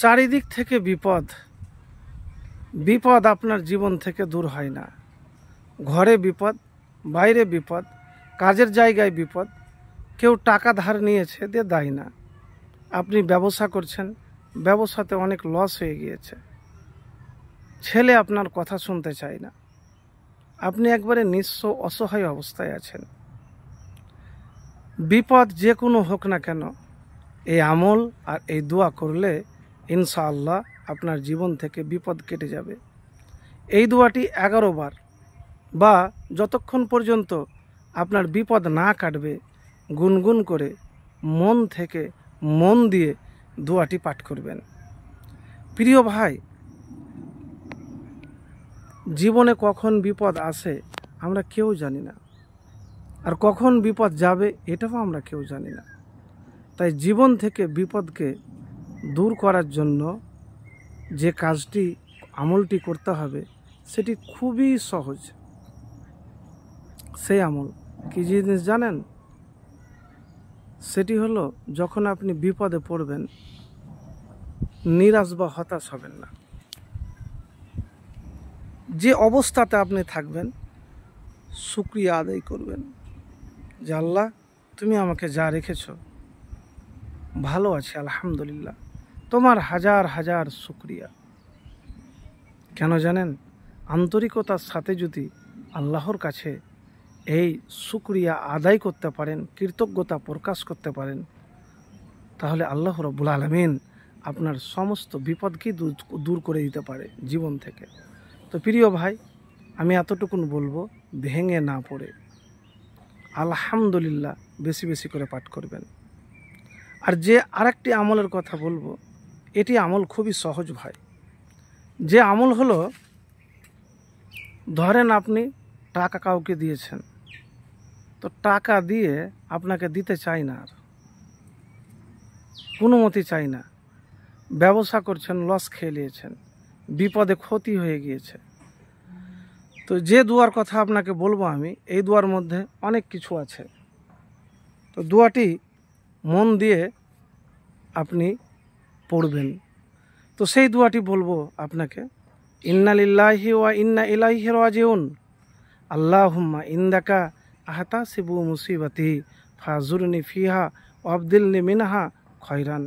চারিদিক থেকে বিপদ, বিপদ আপনার জীবন থেকে দূর হয় না। ঘরে বিপদ, বাইরে বিপদ, কাজের জায়গায় বিপদ। কেউ টাকা ধার নিয়েছে, দিয়ে দেয় না। আপনি ব্যবসা করছেন, ব্যবসাতে অনেক লস হয়ে গিয়েছে। ছেলে আপনার কথা শুনতে চায় না, আপনি একবারে নিঃস্ব অসহায় অবস্থায় আছেন। বিপদ যে কোনো হোক না কেন, এই আমল আর এই দোয়া করলে ইনশাআল্লাহ আপনার জীবন থেকে বিপদ কেটে যাবে। এই দোয়াটি 11 বার বা যতক্ষণ পর্যন্ত আপনার বিপদ না কাটবে গুনগুন করে মন থেকে মন দিয়ে দোয়াটি পাঠ করবেন। প্রিয় ভাই, জীবনে কখন বিপদ আসে আমরা কেউ জানি না, আর কখন বিপদ যাবে এটাও আমরা কেউ জানি না। তাই জীবন থেকে বিপদকে দূর করার জন্য যে কাজটি আমলটি করতে হবে সেটি খুবই সহজ। সেই আমল কি জিনিস জানেন? সেটি হলো, যখন আপনি বিপদে পড়বেন নিরাশ বা হতাশ হবেন না। যে অবস্থাতে আপনি থাকবেন শুকরিয়া আদায় করবেন যে আল্লাহ তুমি আমাকে যা রেখেছো ভালো আছে, আলহামদুলিল্লাহ, তোমার হাজার হাজার শুকরিয়া। কেন জানেন? আন্তরিকতার সাথে যদি আল্লাহর কাছে এই শুকরিয়া আদায় করতে পারেন, কৃতজ্ঞতা প্রকাশ করতে পারেন, তাহলে আল্লাহ রাব্বুল আলামিন আপনার সমস্ত বিপদকে দূর করে দিতে পারে জীবন থেকে। তো প্রিয় ভাই, আমি এতটুকুন বলবো, ভেঙে না পড়ে আলহামদুলিল্লাহ বেশি বেশি করে পাঠ করবেন। আর যে আরেকটি আমলের কথা বলবো, এটি আমল খুবই সহজ ভাই। যে আমল হলো, ধরেন আপনি টাকা কাউকে দিয়েছেন, তো টাকা দিয়ে আপনাকে দিতে চাই না, আর কোনো মতে চাই না। ব্যবসা করছেন, লস খেয়ে নিয়েছেন, বিপদে ক্ষতি হয়ে গিয়েছে। তো যে দোয়ার কথা আপনাকে বলবো আমি, এই দোয়ার মধ্যে অনেক কিছু আছে। তো দোয়াটি মন দিয়ে আপনি পড়বেন। তো সেই দোয়াটি বলবো আপনাকে, ইন্না লিল্লাহি ওয়া ইন্না ইলাইহি রাজিউন, আল্লাহুম্মা ইন্দাকা আহতাসিবু মুসিবাতি ফাজুরনি ফিহা ওয়াবদিলনি মিনহা খয়রান।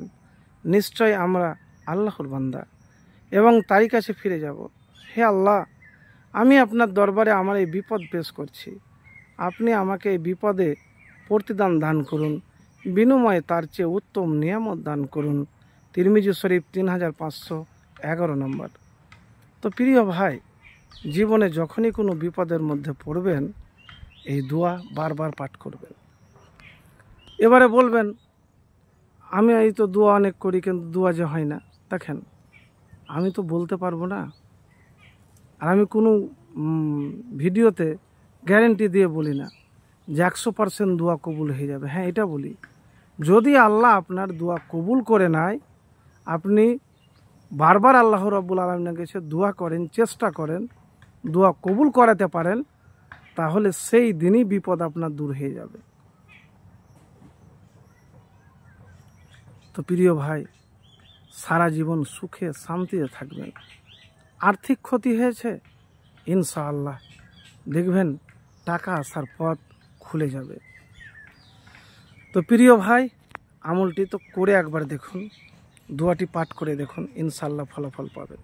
নিশ্চয় আমরা আল্লাহর বান্দা এবং তারই কাছে ফিরে যাব। হে আল্লাহ, আমি আপনার দরবারে আমার এই বিপদ পেশ করছি, আপনি আমাকে এই বিপদে প্রতিদান দান করুন, বিনিময়ে তার চেয়ে উত্তম নিয়ামত দান করুন। তিরমিজি শরীফ 3511 নম্বর। তো প্রিয় ভাই, জীবনে যখনই কোনো বিপদের মধ্যে পড়বেন এই দোয়া বারবার পাঠ করবেন। এবারে বলবেন, আমি এই তো দোয়া অনেক করি কিন্তু দোয়া যে হয় না। দেখেন, আমি তো বলতে পারবো না, আর আমি কোনো ভিডিওতে গ্যারেন্টি দিয়ে বলি না যে 100% দোয়া কবুল হয়ে যাবে। হ্যাঁ, এটা বলি, যদি আল্লাহ আপনার দোয়া কবুল করে নেয়, আপনি বারবার আল্লাহ রাব্বুল আলামিনের কাছে দোয়া করেন, চেষ্টা করেন, দোয়া কবুল করাতে পারেন, তাহলে সেই দিনই বিপদ আপনার দূর হয়ে যাবে। তো প্রিয় ভাই, সারা জীবন সুখে শান্তিতে থাকবেন। আর্থিক ক্ষতি হয়েছে, ইনশাআল্লাহ দেখবেন টাকা আসার পথ খুলে যাবে। তো প্রিয় ভাই, আমলটি তো করে একবার দেখুন, দোয়াটি পাঠ করে দেখুন, ইনশাআল্লাহ ফলাফল পাবেন।